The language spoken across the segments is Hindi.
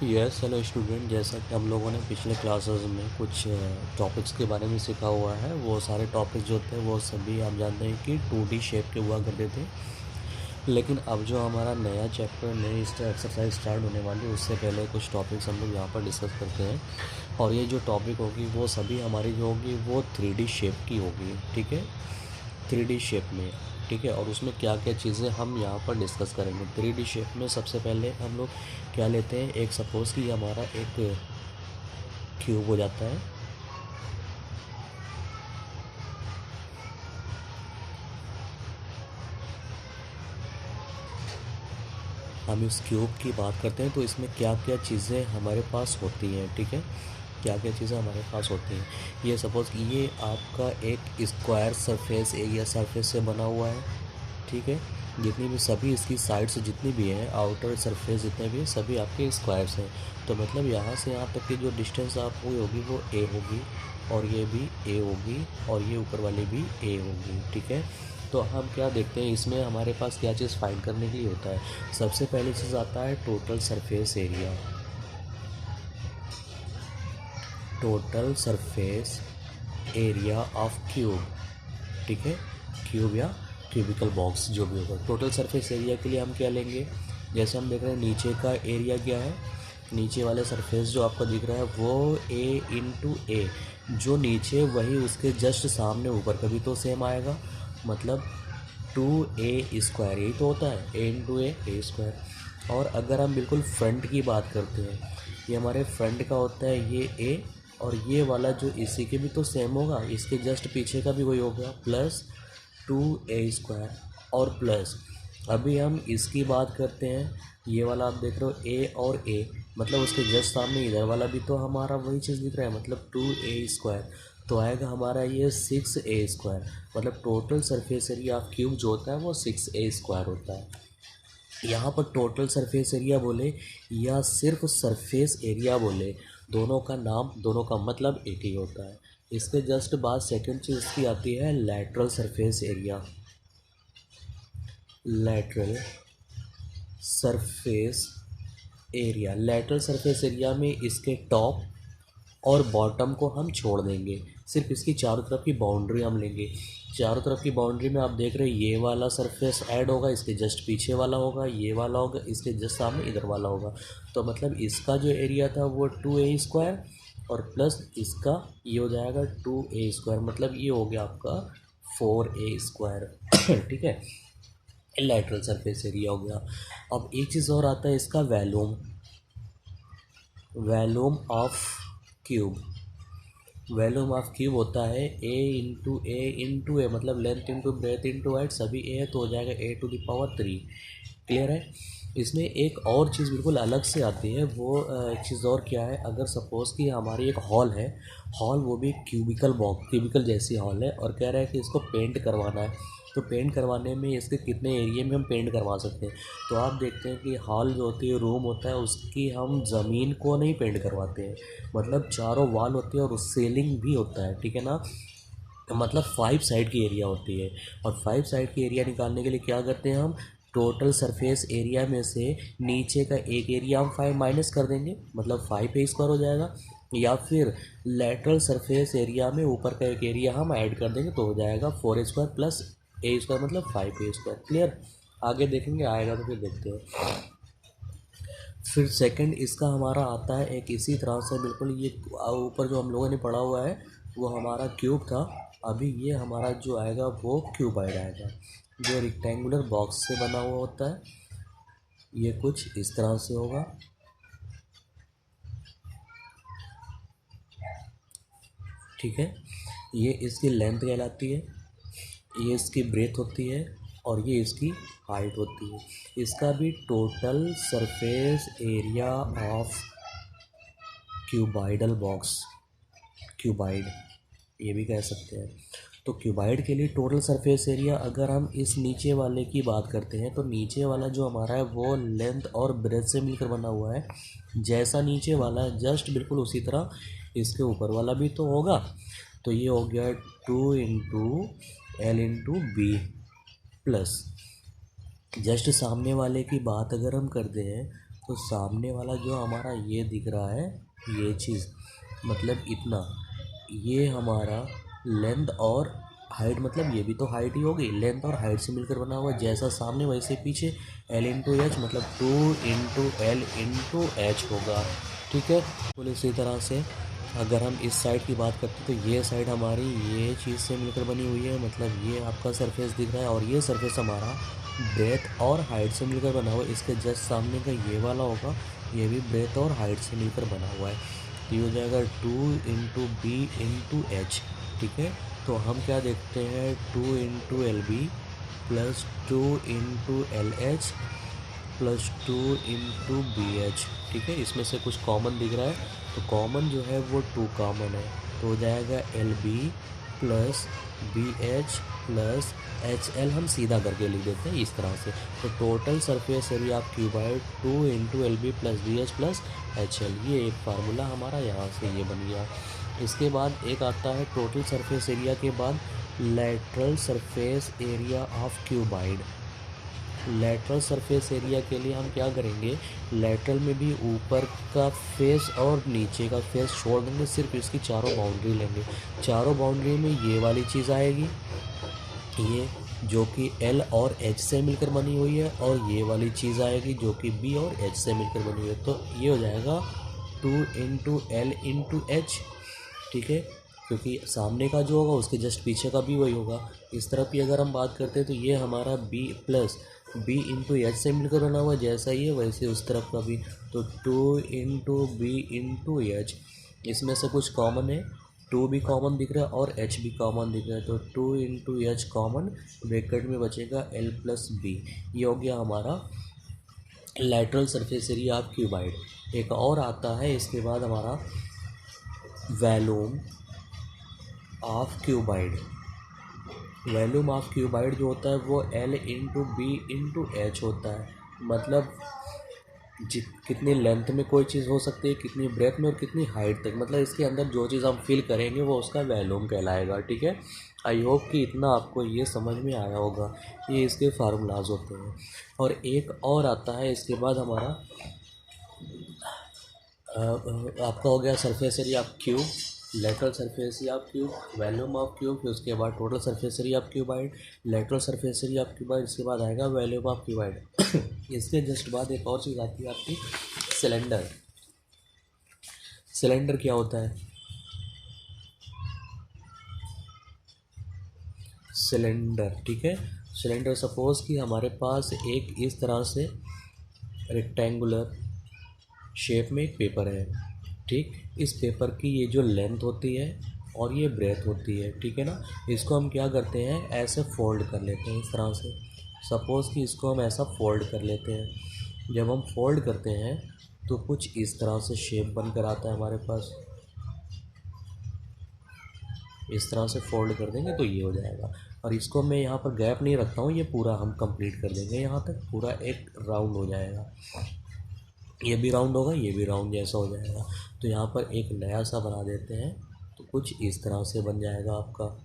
यस हेलो स्टूडेंट, जैसा कि हम लोगों ने पिछले क्लासेस में कुछ टॉपिक्स के बारे में सीखा हुआ है। वो सारे टॉपिक्स जो थे वो सभी आप जानते हैं कि 2D शेप के हुआ करते थे। लेकिन अब जो हमारा नया चैप्टर नई एक्सरसाइज स्टार्ट होने वाली है, उससे पहले कुछ टॉपिक्स हम लोग यहाँ पर डिस्कस करते हैं। और ये जो टॉपिक होगी वो सभी हमारी जो होगी वो 3D शेप की होगी, ठीक है। 3D शेप में, ठीक है। और उसमें क्या क्या चीज़ें हम यहाँ पर डिस्कस करेंगे 3D शेप में। सबसे पहले हम लोग क्या लेते हैं, एक सपोज़ कि हमारा एक क्यूब हो जाता है। हम इस क्यूब की बात करते हैं तो इसमें क्या क्या चीज़ें हमारे पास होती हैं, ठीक है। क्या क्या चीज़ें हमारे पास होती हैं। ये सपोज़ कि ये आपका एक स्क्वायर सरफेस एरिया सरफेस से बना हुआ है, ठीक है। जितनी भी सभी इसकी साइड्स जितनी भी हैं, आउटर सरफेस जितने भी हैं, सभी आपके स्क्वायर्स हैं। तो मतलब यहाँ से यहाँ तक की जो डिस्टेंस आप हुई होगी वो ए होगी, और ये भी ए होगी, और ये ऊपर वाली भी ए होगी, ठीक है। तो हम क्या देखते हैं, इसमें हमारे पास क्या चीज़ फाइंड करने के लिए होता है। सबसे पहली चीज़ आता है total surface area. Total surface area of cube, ठीक है। क्यूब या क्यूबिकल बॉक्स जो भी होगा। टोटल सरफेस एरिया के लिए हम क्या लेंगे, जैसे हम देख रहे हैं नीचे का एरिया क्या है, नीचे वाले सरफेस जो आपको दिख रहा है वो ए इंटू ए, जो नीचे वही उसके जस्ट सामने ऊपर का भी तो सेम आएगा, मतलब 2a², यही तो होता है ए इंटू ए स्क्वायर। और अगर हम बिल्कुल फ्रंट की बात करते हैं, ये हमारे फ्रंट का होता है ये ए, और ये वाला जो इसी के भी तो सेम होगा, इसके जस्ट पीछे का भी वही होगा, प्लस 2a²। और प्लस अभी हम इसकी बात करते हैं, ये वाला आप देख रहे हो ए और ए, मतलब उसके जस्ट सामने इधर वाला भी तो हमारा वही चीज़ दिख रहा है, मतलब 2a²। तो आएगा हमारा ये 6a²। मतलब total surface area of cube जो होता है वो 6a² होता है। यहाँ पर टोटल सरफेस एरिया बोले या सिर्फ सरफेस एरिया बोले, दोनों का नाम, दोनों का मतलब एक ही होता है। इसके जस्ट बाद सेकंड चीज़ इसकी आती है lateral surface area. Lateral surface area, lateral surface area में इसके टॉप और बॉटम को हम छोड़ देंगे, सिर्फ इसकी चारों तरफ की बाउंड्री हम लेंगे। चारों तरफ की बाउंड्री में आप देख रहे हैं ये वाला सरफेस ऐड होगा, इसके जस्ट पीछे वाला होगा, ये वाला होगा, इसके जस्ट सामने इधर वाला होगा। तो मतलब इसका जो एरिया था वो 2a², और प्लस इसका ये हो जाएगा 2a², मतलब ये हो गया आपका 4a²। ठीक है, लैटरल सरफेस एरिया हो गया। अब एक चीज़ और आता है इसका volume. Volume of cube, volume of cube होता है ए, मतलब length into breadth into height, सभी ए है तो हो जाएगा a⁻3। क्लियर है। इसमें एक और चीज़ बिल्कुल अलग से आती है, वो एक चीज़ और क्या है, अगर सपोज़ कि हमारी एक हॉल है, हॉल वो भी क्यूबिकल बॉक्स, क्यूबिकल जैसी हॉल है, और कह रहा है कि इसको पेंट करवाना है। तो पेंट करवाने में इसके कितने एरिया में हम पेंट करवा सकते हैं। तो आप देखते हैं कि हॉल जो होती है, रूम होता है, उसकी हम ज़मीन को नहीं पेंट करवाते हैं, मतलब चारों वॉल होती है और उस सीलिंग भी होता है, ठीक है ना। तो मतलब 5 साइड की एरिया होती है, और 5 साइड की एरिया निकालने के लिए क्या करते हैं हम, टोटल सरफेस एरिया में से नीचे का एक एरिया हम 5 माइनस कर देंगे, मतलब 5a² हो जाएगा। या फिर लेटरल सरफेस एरिया में ऊपर का एक एरिया हम ऐड कर देंगे तो हो जाएगा 4a² प्लस a², मतलब 5a²। क्लियर। आगे देखेंगे, आएगा तो फिर देखते हैं। फिर सेकंड इसका हमारा आता है एक इसी तरह से बिल्कुल, ये ऊपर जो हम लोगों ने पढ़ा हुआ है वो हमारा क्यूब था। अभी ये हमारा जो आएगा वो क्यूबाइड आएगा, जो रेक्टेंगुलर बॉक्स से बना हुआ होता है। ये कुछ इस तरह से होगा, ठीक है। ये इसकी लेंथ कहलाती है, ये इसकी ब्रेथ होती है, और ये इसकी हाइट होती है। इसका भी total surface area of cuboidal box, cuboid ये भी कह सकते हैं। तो क्यूबाइड के लिए टोटल सरफेस एरिया, अगर हम इस नीचे वाले की बात करते हैं, तो नीचे वाला जो हमारा है वो लेंथ और ब्रेथ से मिलकर बना हुआ है। जैसा नीचे वाला है जस्ट बिल्कुल उसी तरह इसके ऊपर वाला भी तो होगा। तो ये हो गया 2 × L × B प्लस, जस्ट सामने वाले की बात अगर हम करते हैं तो सामने वाला जो हमारा ये दिख रहा है, ये चीज़ मतलब इतना, ये हमारा लेंथ और हाइट, मतलब ये भी तो हाइट ही होगी, लेंथ और हाइट से मिलकर बना हुआ, जैसा सामने वैसे पीछे। L इंटू एच मतलब 2 × L × H होगा, ठीक है। तो इसी तरह से अगर हम इस साइड की बात करते हैं तो ये साइड हमारी ये चीज़ से मिलकर बनी हुई है, मतलब ये आपका सरफेस दिख रहा है, और ये सरफेस हमारा ब्रेथ और हाइट से मिलकर बना हुआ है। इसके जस्ट सामने का ये वाला होगा, ये भी ब्रेथ और हाइट से मिलकर बना हुआ है। तो ये हो जाएगा 2 × B × H, ठीक है। तो हम क्या देखते हैं, 2 × LB plus 2 × LH plus 2 × BH, ठीक है। इसमें से कुछ कॉमन दिख रहा है, तो कॉमन जो है वो 2 कॉमन है, तो हो जाएगा LB plus BH plus HL, हम सीधा करके लिख देते हैं इस तरह से। तो total surface area of cuboid 2 × LB plus BH plus HL, ये एक फार्मूला हमारा यहाँ से ये बन गया। इसके बाद एक आता है टोटल सरफेस एरिया के बाद lateral surface area of cuboid. Lateral surface area के लिए हम क्या करेंगे, लेटरल में भी ऊपर का फेस और नीचे का फेस छोड़ देंगे, सिर्फ इसकी चारों बाउंड्री लेंगे। चारों बाउंड्री में ये वाली चीज़ आएगी, ये जो कि L और H से मिलकर बनी हुई है, और ये वाली चीज़ आएगी जो कि B और H से मिलकर बनी हुई है। तो ये हो जाएगा 2 × L × H, ठीक है, क्योंकि सामने का जो होगा उसके जस्ट पीछे का भी वही होगा। इस तरफ की अगर हम बात करते हैं तो ये हमारा B प्लस B × H से मिलकर बना हुआ, जैसा ही है वैसे उस तरफ का भी। तो 2 × B × H, इसमें से कुछ कॉमन है, 2 भी कॉमन दिख रहा है और H भी कॉमन दिख रहा है, तो 2 × H कॉमन, ब्रैकेट में बचेगा L प्लस B। ये हो गया हमारा lateral surface area of cuboid. एक और आता है इसके बाद हमारा volume of cuboid. Volume of cuboid जो होता है वो L × B × H होता है, मतलब कितनी लेंथ में कोई चीज़ हो सकती है, कितनी ब्रेथ में और कितनी हाइट तक, मतलब इसके अंदर जो चीज़ हम फिल करेंगे वो उसका वॉल्यूम कहलाएगा, ठीक है। आई होप कि इतना आपको ये समझ में आया होगा, ये इसके फार्मूलाज होते हैं। और एक और आता है इसके बाद हमारा आपका हो गया surface area of cube, lateral surface area of cube, volume of cube, फिर उसके बाद total surface area of cuboid, lateral surface area of cuboid, इसके बाद आएगा वॉल्यूम ऑफ क्यूबॉइड। इसके जस्ट बाद एक और चीज़ आती है आपकी सिलेंडर। सिलेंडर क्या होता है, सिलेंडर, ठीक है। सिलेंडर सपोज कि हमारे पास एक इस तरह से रेक्टेंगुलर शेप में एक पेपर है, ठीक। इस पेपर की ये जो लेंथ होती है और ये ब्रेथ होती है, ठीक है ना। इसको हम क्या करते हैं, ऐसे फोल्ड कर लेते हैं इस तरह से। सपोज़ कि इसको हम ऐसा फोल्ड कर लेते हैं। जब हम फोल्ड करते हैं तो कुछ इस तरह से शेप बनकर आता है हमारे पास, इस तरह से फोल्ड कर देंगे तो ये हो जाएगा। और इसको मैं यहाँ पर गैप नहीं रखता हूँ, ये पूरा हम कंप्लीट कर देंगे, यहाँ तक पूरा एक राउंड हो जाएगा, ये भी राउंड होगा, ये भी राउंड जैसा हो जाएगा। तो यहाँ पर एक नया सा बना देते हैं, तो कुछ इस तरह से बन जाएगा आपका,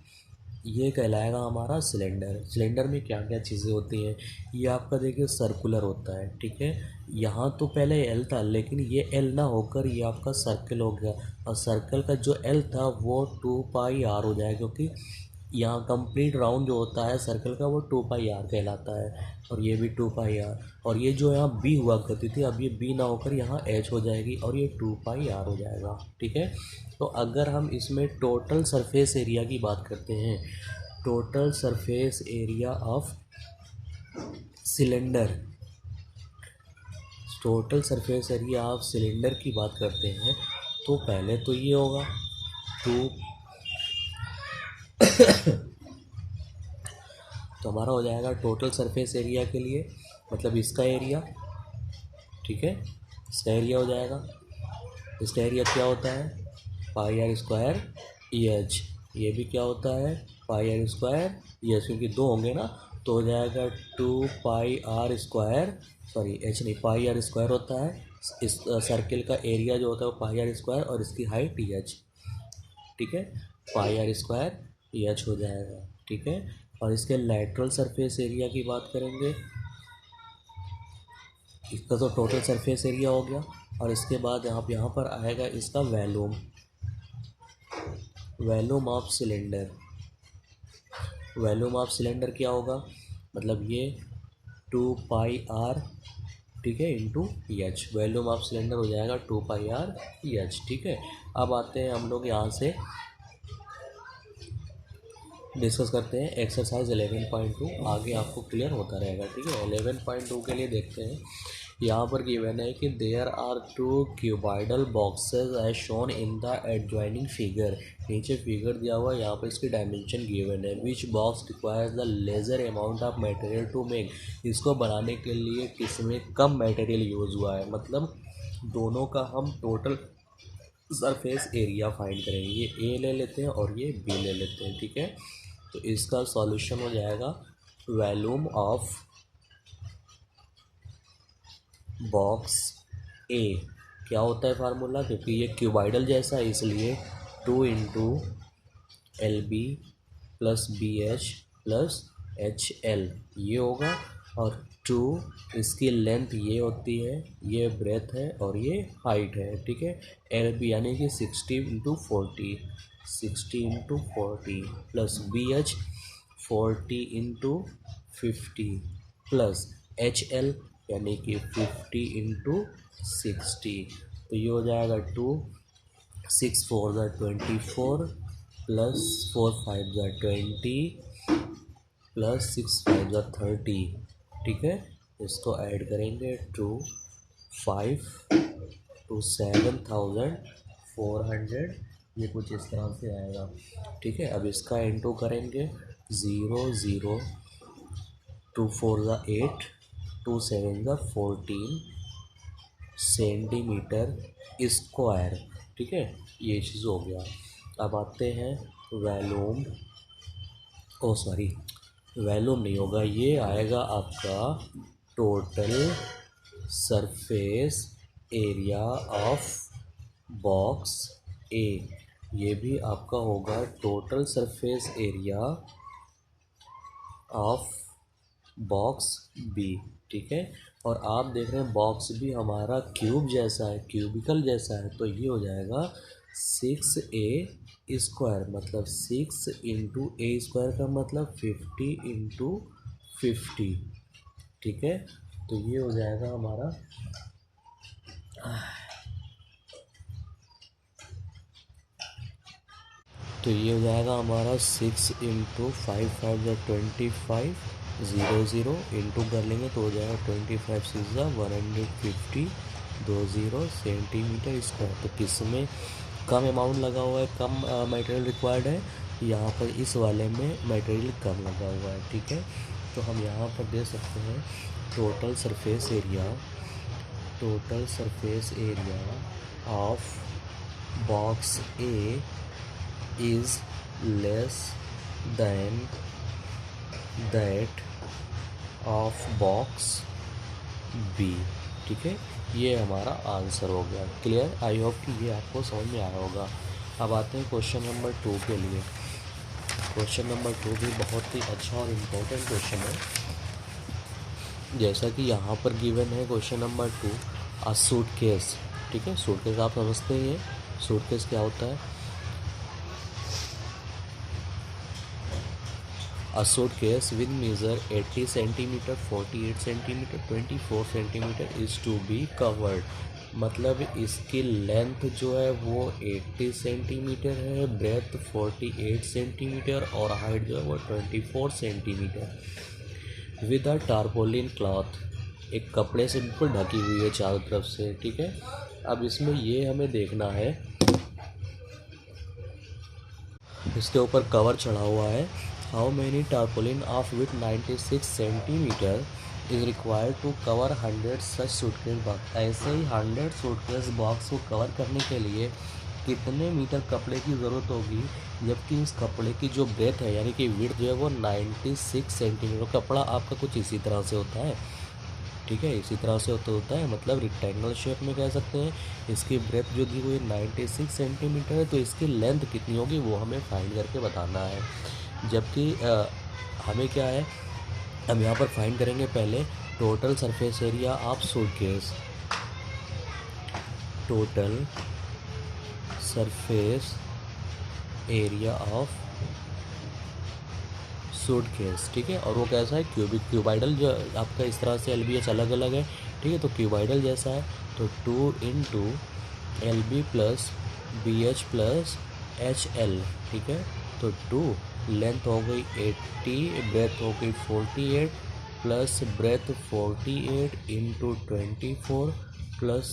ये कहलाएगा हमारा सिलेंडर। सिलेंडर में क्या क्या चीज़ें होती हैं, ये आपका देखिए सर्कुलर होता है, ठीक है। यहाँ तो पहले एल था, लेकिन ये एल ना होकर ये आपका सर्कल हो गया, और सर्कल का जो एल था वो 2πr हो जाएगा, क्योंकि यहाँ कंप्लीट राउंड जो होता है सर्कल का वो 2πr कहलाता है, और ये भी 2πr। और ये जो यहाँ बी हुआ करती थी, अब ये बी ना होकर यहाँ एच हो जाएगी और ये 2πr हो जाएगा, ठीक है। तो अगर हम इसमें टोटल सरफेस एरिया की बात करते हैं, total surface area of cylinder, total surface area of cylinder की बात करते हैं, तो पहले तो ये होगा 2 तो हमारा हो जाएगा टोटल सरफेस एरिया के लिए, मतलब इसका एरिया, ठीक है, इसका एरिया हो जाएगा। इसका एरिया क्या होता है, πr² EH, ये भी क्या होता है, πr² EH, क्योंकि दो होंगे ना, तो हो जाएगा 2πr², सॉरी H नहीं, πr² होता है। इस सर्किल का एरिया जो होता है वो πr² और इसकी हाइट EH, ठीक है, πr² EH हो जाएगा, ठीक है। और इसके लैटरल सरफेस एरिया की बात करेंगे, इसका तो टोटल सरफेस एरिया हो गया। और इसके बाद यहाँ पर आएगा इसका volume of cylinder. Volume of cylinder क्या होगा, मतलब ये 2πr, ठीक है, into H. Volume of cylinder हो जाएगा 2πr एच, ठीक है। अब आते हैं हम लोग यहाँ से डिस्कस करते हैं एक्सरसाइज 11.2। आगे आपको क्लियर होता रहेगा, ठीक है। 11.2 के लिए देखते हैं, यहाँ पर गिवन है कि there are 2 cuboidal boxes as shown in the adjoining figure. नीचे फिगर दिया हुआ है, यहाँ पर इसकी डायमेंशन गिवन है। Which box requires the lesser amount of material to make. इसको बनाने के लिए किसमें कम मटेरियल यूज़ हुआ है, मतलब दोनों का हम टोटल सरफेस एरिया फाइंड करेंगे। ये ए ले लेते हैं और ये बी ले लेते हैं, ठीक है। तो इसका सॉल्यूशन हो जाएगा वॉल्यूम ऑफ बॉक्स ए। क्या होता है फार्मूला, क्योंकि ये क्यूबाइडल जैसा है इसलिए 2 into L B plus B H plus H L ये होगा। और 2 इसकी लेंथ ये होती है, ये ब्रेथ है और ये हाइट है, ठीक है। एल बी यानी कि 60 into 40 plus B H 40 into 50 plus H L यानी कि 50 इंटू 60। तो ये हो जाएगा 2, 6 4 ज़ा 24 प्लस 4 5 ज़ा 20 प्लस 6 5 ज़ा 30, ठीक है। इसको ऐड करेंगे 2 5 to 7400, ये कुछ इस तरह से आएगा, ठीक है। अब इसका इंटू करेंगे 0 0 2 4 ज़ा 8 2 7 ज़ा 14 सेंटीमीटर स्क्वायर, ठीक है। ये चीज़ हो गया। अब आते हैं वॉल्यूम नहीं होगा, ये आएगा आपका total surface area of box A. ये भी आपका होगा total surface area of box B, ठीक है। और आप देख रहे हैं बॉक्स भी हमारा क्यूब जैसा है, क्यूबिकल जैसा है, तो ये हो जाएगा 6a स्क्वायर, मतलब 6 इंटू ए स्क्वायर का मतलब 50 इंटू 50, ठीक है। तो ये हो जाएगा हमारा तो ये हो जाएगा हमारा 6 इंटू 5 5 ज़ा 25 0 0 इंटू कर लेंगे तो हो जाएगा 25 6 ज़ा 150 20 सेंटीमीटर स्क्वायर। तो किस में कम अमाउंट लगा हुआ है, कम मटेरियल रिक्वायर्ड है, यहाँ पर इस वाले में मटेरियल कम लगा हुआ है, ठीक है। तो हम यहाँ पर दे सकते हैं total surface area of box A is less than that of box B, ठीक है। ये हमारा आंसर हो गया। क्लियर, आई होप कि ये आपको समझ में आया होगा। अब आते हैं क्वेश्चन नंबर 2 के लिए। क्वेश्चन नंबर 2 भी बहुत ही अच्छा और इम्पोर्टेंट क्वेश्चन है। जैसा कि यहाँ पर गिवन है क्वेश्चन नंबर 2, अ सूटकेस, ठीक है। सूटकेस आप समझते ही हैं, सूटकेस क्या होता है। A suitcase with measure 80 cm, 48 cm, 24 cm is to be covered। मतलब इसकी लेंथ जो है वो 80 सेंटीमीटर है, ब्रेथ 48 सेंटीमीटर और हाइट जो है वो 24 centimetre. With a tarpaulin cloth, एक कपड़े से बिल्कुल ढकी हुई है चारों तरफ से, ठीक है। अब इसमें ये हमें देखना है, इसके ऊपर कवर चढ़ा हुआ है। How many tarpaulin of with 96 centimetre is required to cover 100 such suitcase box. ऐसे ही 100 सूटकेस बॉक्स को कवर करने के लिए कितने मीटर कपड़े की ज़रूरत होगी, जबकि इस कपड़े की जो ब्रेथ है यानी कि विड्थ जो है वो 96 सेंटीमीटर। कपड़ा आपका कुछ इसी तरह से होता है, ठीक है, इसी तरह से होता है, मतलब रेक्टेंगल शेप में कह सकते हैं। इसकी ब्रेथ जो दी हुई 96 सेंटीमीटर है, तो इसकी लेंथ कितनी होगी वो हमें फाइंड करके बताना है। जबकि हमें क्या है, हम यहाँ पर फाइंड करेंगे पहले total surface area of suitcase, total surface area of suitcase, ठीक है। और वो कैसा है, क्यूबाइडल जो आपका इस तरह से LBH अलग अलग है, ठीक है। तो क्यूबाइडल जैसा है, तो 2 into LB plus BH plus HL, ठीक है। तो 2 लेंथ हो गई 80, ब्रेथ हो गई 48 plus breadth 48 into 24 plus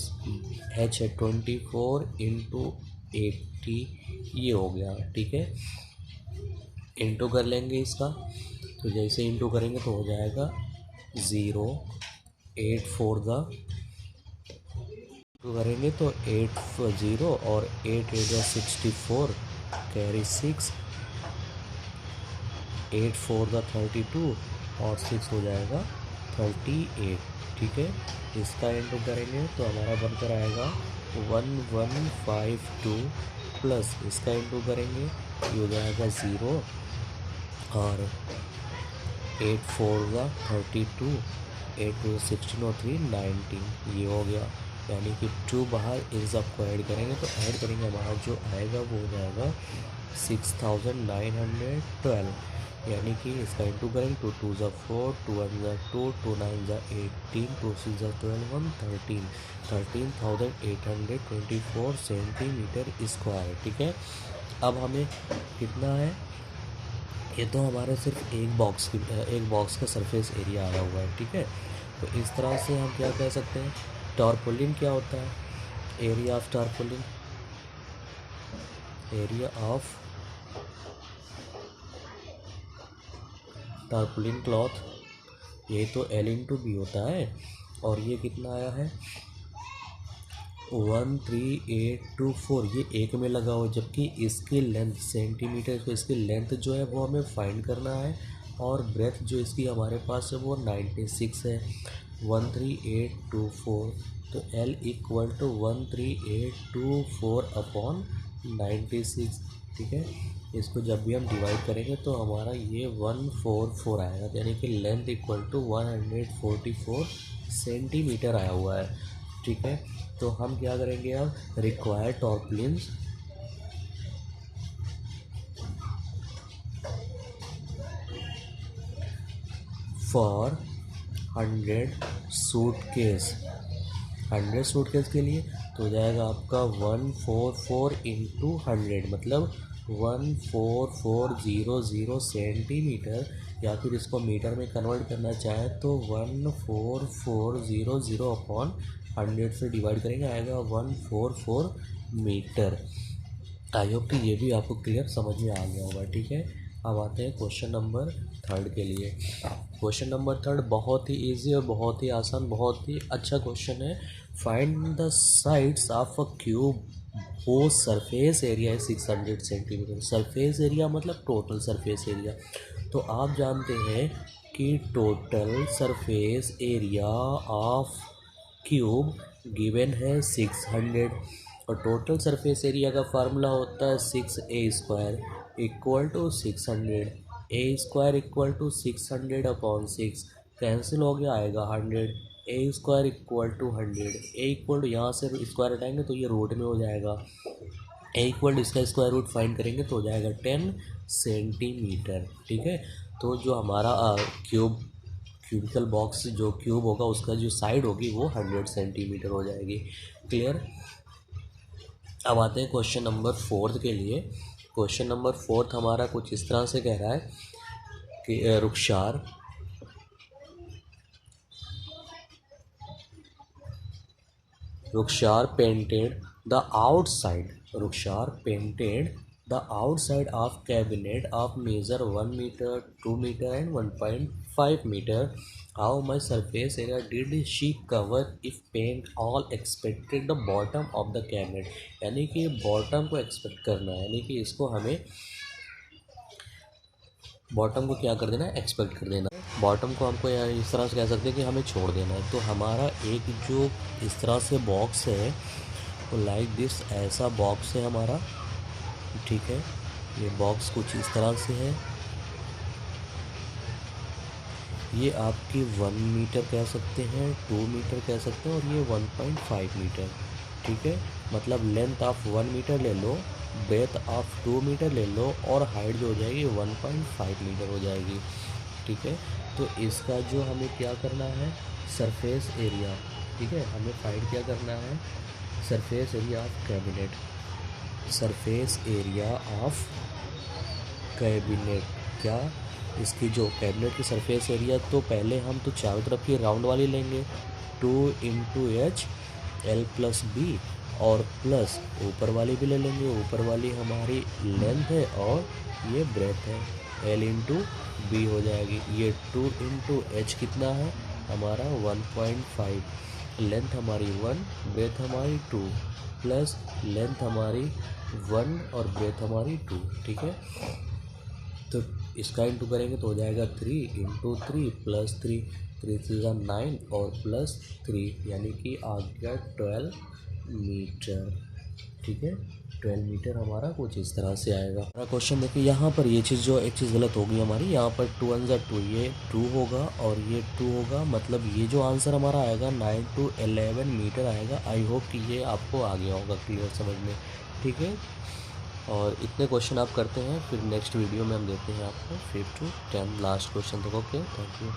H है 24 इंटू 80, ये हो गया, ठीक है। इंटू कर लेंगे इसका, तो जैसे इंटू करेंगे तो हो जाएगा 0, 8 4 द तो करेंगे तो 8 0 और 8 8 64, कैरी 6, 8 4 द 32 और 6 हो जाएगा 38, ठीक है। इसका इंटू करेंगे तो हमारा बनकर आएगा 1152 प्लस इसका इंटू करेंगे ये हो जाएगा 0 और 8 4 द 32, 8 2 16 और 3 19, ये हो गया। यानी कि 2 बाहर इन सबको ऐड करेंगे तो ऐड करेंगे हमारा जो आएगा वो हो जाएगा 6912, यानी कि इसका इंटू करेंगे 2 2 ज़ा 4, 2 1 ज़ा 2, 2 9 ज़ा 18, 2 6 ज़ा 12, 13,824 सेंटीमीटर स्क्वायर, ठीक है। अब हमें कितना है, ये तो हमारा सिर्फ एक बॉक्स का सरफेस एरिया आया हुआ है, ठीक है। तो इस तरह से हम क्या कह सकते हैं, टारपोलिन क्या होता है, area of tarpaulin, area of tarpaulin cloth, ये तो L/B होता है। और ये कितना आया है 13824, ये एक में लगा हुआ, जबकि इसकी लेंथ सेंटीमीटर, तो इसकी लेंथ जो है वो हमें फाइंड करना है और ब्रेथ जो इसकी हमारे पास है वो 96 है, 13824। तो L इक्वल टू 13824 अपॉन 96, ठीक है। इसको जब भी हम डिवाइड करेंगे तो हमारा ये 144 आएगा, यानी कि लेंथ इक्वल टू 144 सेंटीमीटर आया हुआ है, ठीक है। तो हम क्या करेंगे अब, रिक्वायर्ड टारपोलिन्स फॉर 100 सूटकेस, 100 सूटकेस के लिए तो हो जाएगा आपका 144 इंटू 100, मतलब 14400 सेंटीमीटर, या फिर इसको मीटर में कन्वर्ट करना चाहे तो 14400 अपॉन 100 से डिवाइड करेंगे, आएगा 144 मीटर। आई होप कि ये भी आपको क्लियर समझ में आ गया होगा, ठीक है। अब आते हैं क्वेश्चन नंबर 3 के लिए। क्वेश्चन नंबर 3 बहुत ही इजी और बहुत ही आसान, बहुत ही अच्छा क्वेश्चन है। Find the sides of a cube वो सरफेस एरिया है 600 सेंटीमीटर। सरफेस एरिया मतलब टोटल सरफेस एरिया। तो आप जानते हैं कि total surface area of cube given है 600 और टोटल सरफेस एरिया का फार्मूला होता है 6a² equal to 600, a² equal to 600 upon 6, cancel हो गया, आएगा 100, a² equal to 100, a equal to यहाँ से स्क्वायर हटाएंगे तो ये रूट में हो जाएगा, a इक्वल टू इसका स्क्वायर रूट फाइंड करेंगे तो हो जाएगा 10 सेंटीमीटर, ठीक है। तो जो हमारा क्यूबिकल बॉक्स जो क्यूब होगा उसका जो साइड होगी वो 100 सेंटीमीटर हो जाएगी, क्लियर। अब आते हैं क्वेश्चन नंबर 4 के लिए। क्वेश्चन नंबर 4 हमारा कुछ इस तरह से कह रहा है कि Rukhsar painted the outside of cabinet of measure 1 metre 2 metre and 1.5 metre. How much surface area did she cover if paint all expected the bottom of the cabinet. यानी कि बॉटम को एक्सपेक्ट करना है, यानी कि इसको हमें बॉटम को क्या कर देना है, एक्सपेक्ट कर देना है। बॉटम को हमको इस तरह से कह सकते हैं कि हमें छोड़ देना है। तो हमारा एक जो इस तरह से बॉक्स है तो लाइक दिस, ऐसा बॉक्स है हमारा, ठीक है। ये बॉक्स कुछ इस तरह से है, ये आपकी 1 मीटर कह सकते हैं, 2 मीटर कह सकते हैं, और ये 1.5 मीटर। ठीक है, मतलब लेंथ आप 1 मीटर ले लो, ब्रेथ आप 2 मीटर ले लो, और हाइट जो हो जाएगी 1.5 मीटर हो जाएगी। ठीक है, तो इसका जो हमें क्या करना है, सरफेस एरिया। ठीक है, हमें फाइंड क्या करना है, surface area of cabinet. Surface area of cabinet, क्या इसकी जो कैबिनेट की सरफेस एरिया, तो पहले हम तो चारों तरफ की राउंड वाली लेंगे, 2 × H L+B, और प्लस ऊपर वाली भी ले लेंगे। ऊपर वाली हमारी लेंथ है और ये ब्रेथ है, L × B हो जाएगी। ये 2 × H कितना है हमारा 1.5, लेंथ हमारी 1, ब्रेथ हमारी 2, प्लस लेंथ हमारी 1 और ब्रेथ हमारी 2। ठीक है, तो इसका इंटू करेंगे तो हो जाएगा 3 × 3 + 3, 3 × 9 और प्लस 3, यानी कि आ गया 12 मीटर। ठीक है, 12 मीटर हमारा कुछ इस तरह से आएगा। हमारा क्वेश्चन देखिए, यहाँ पर ये चीज़ जो एक चीज़ गलत होगी हमारी, यहाँ पर 2 × 2, ये 2 होगा और ये 2 होगा, मतलब ये जो आंसर हमारा आएगा 9 to 11 मीटर आएगा। आई होप कि ये आपको आ गया होगा क्लियर समझ में। ठीक है, और इतने क्वेश्चन आप करते हैं, फिर नेक्स्ट वीडियो में हम देते हैं आपको 5 to 10 लास्ट क्वेश्चन तक। Okay, thank you.